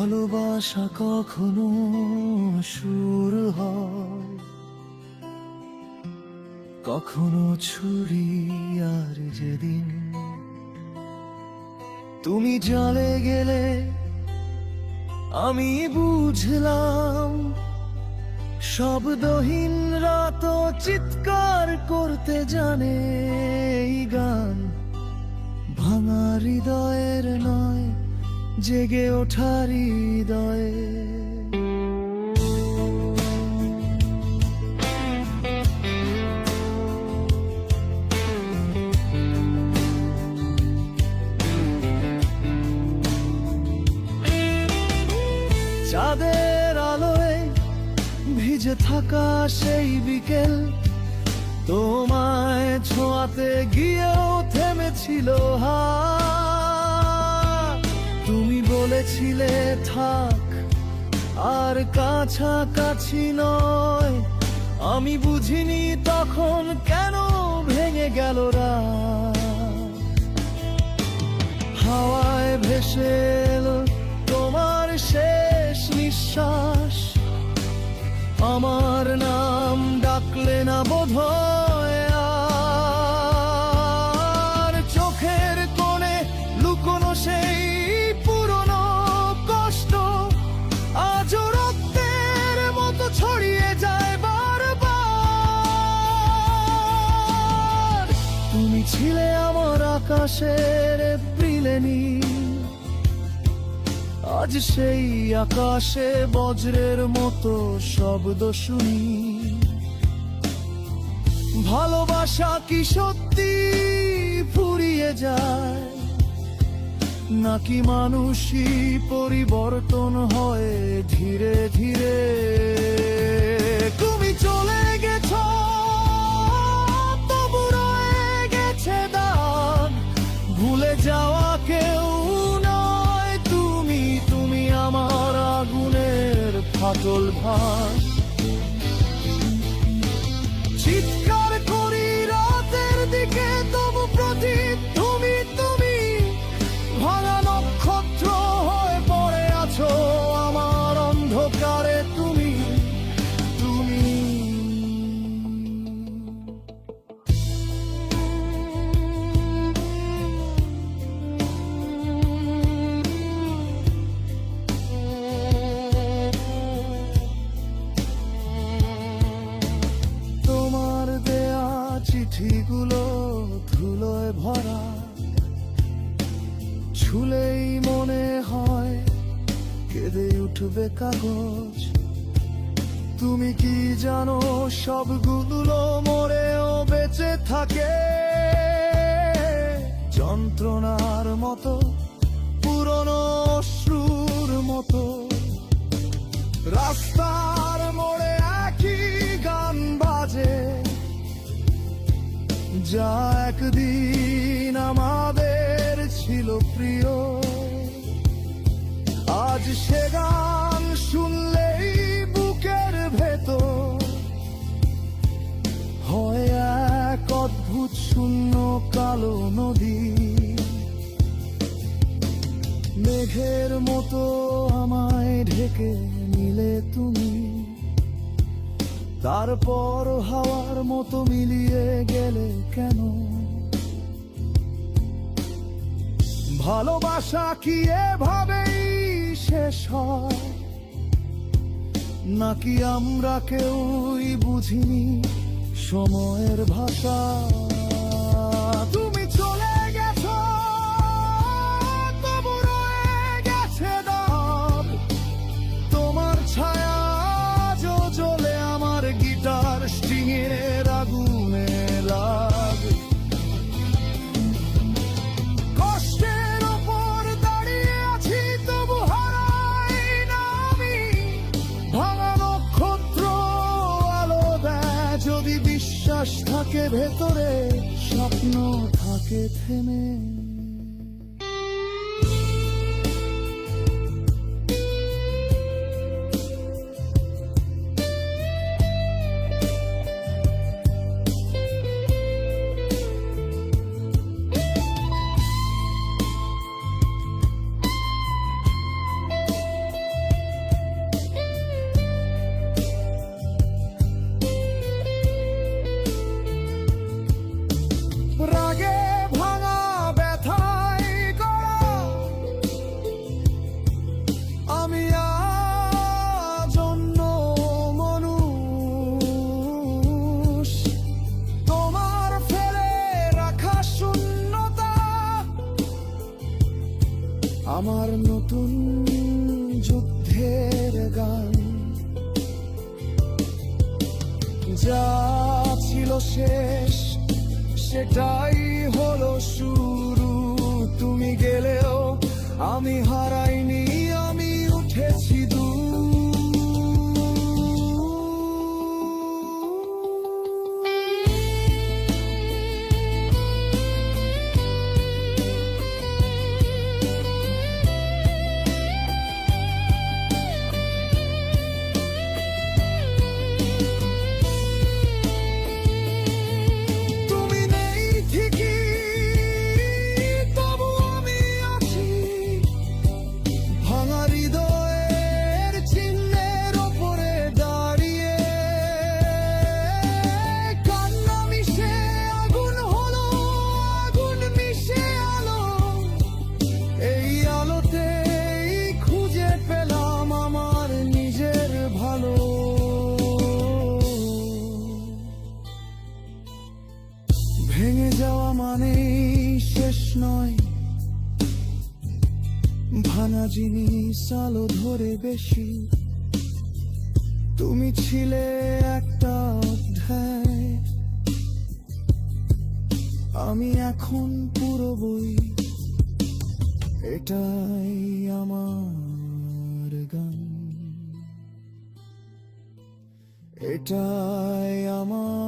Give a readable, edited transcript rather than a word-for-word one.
ভালোবাসা কখনো শুরু হয়, কখনো ছুরি। আর যেদিন তুমি জলে গেলে আমি বুঝলাম, শব্দহীন রাত চিৎকার করতে জানে এই গান। ভাঙা হৃদয়ের নয়, জেগে ওঠা হৃদয়ে। চাঁদের আলোয় ভিজে থাকা সেই বিকেল, তোমায় ছোঁয়াতে গিয়েও থেমেছিল হাত। তুমি বলেছিলে থাক, আর কাছাকাছি নয়। আমি বুঝিনি তখন কেন ভেঙে গেল রাত। হাওয়ায় ভেসে এলো তোমার শেষ নিঃশ্বাস, আমার নাম ডাকলে না বোধহয় আর। চোখের কোণে লুকোনো সেই পুরনো কষ্ট আজও রক্তের মতো ছড়িয়ে যায় বারবার। তুমি ছিলে আমার আকাশের এপ্রিলে নীল, আজ সেই আকাশে বজ্রের মতো শব্দ শুনি। ভালোবাসা কি সত্যি ফুরিয়ে যায়, নাকি মানুষই পরিবর্তন হয় ধীরে ধীরে? তুমি চলে গেছো, তবু রয়ে গেছে দাগ। ভুলে যাওয়া কেউ নয় তুমি, তুমি আমার আগুনের ফাটল ভাঙ। চিৎকার করি রাতের দিকে, তবু প্রদীপ তুমি, তুমি ভাঙা নক্ষত্র হয়ে পড়ে আছো আমার অন্ধকারে। তুমি, তুমি তোমার দেয়া চিঠিগুলো ধুলোয় ভরা, ছুলেই মনে হয় কেঁদে উঠবে কাগজ। তুমি কি জানো সবগুলো মরেও বেঁচে থাকে যন্ত্রণার মতো, পুরনো অশ্রুর মতো। রাস্তার মোড়ে একই গান বাজে, যা একদিন আমাদের ছিল প্রিয়। আজ সে গান শুনলেই বুকের ভেতর হয় এক অদ্ভুত শূন্য কালো নদী। মেঘের মতো আমায় ঢেকে নিলে তুমি, তারপর হাওয়ার মতো মিলিয়ে গেলে কেন? ভালোবাসা কি এভাবেই শেষ হয়, নাকি আমরা কেউই বুঝিনি সময়ের ভাষা? তুমি চলে গেছো, তবু রয়ে গেছে দাগ। তোমার ছায়া আজও জ্বলে আমার গিটার স্ট্রিংয়ের আগুনে লাগ। কষ্টের ওপর দাঁড়িয়ে আছি, তবু হারাই না আমি। ভাঙা নক্ষত্র আলো দেয় যদি বিশ্বাস থাকে ভেতরে, স্বপ্ন থাকে থেমে। গান। যা ছিল শেষ সেটাই হলো শুরু। তুমি গেলেও আমি হারাইনি, আমি উঠেছি তুমি নেই ঠিকই, তবু আমি আছি। ভাঙা হৃদয়ের চিহ্নের ওপরে দাঁড়িয়ে। কান্না মিশে আগুন হলো, আগুন মিশে আলো। এই আলোতেই খুঁজে পেলাম আমার নিজের ভালো। ভেঙে যাওয়া মানেই শেষ নয়, ভাঙা জিনিস আলো ধরে বেশি। তুমি ছিলে একটা অধ্যায়, আমি এখন পুরো বই। এটাই আমার গান, এটাই আমার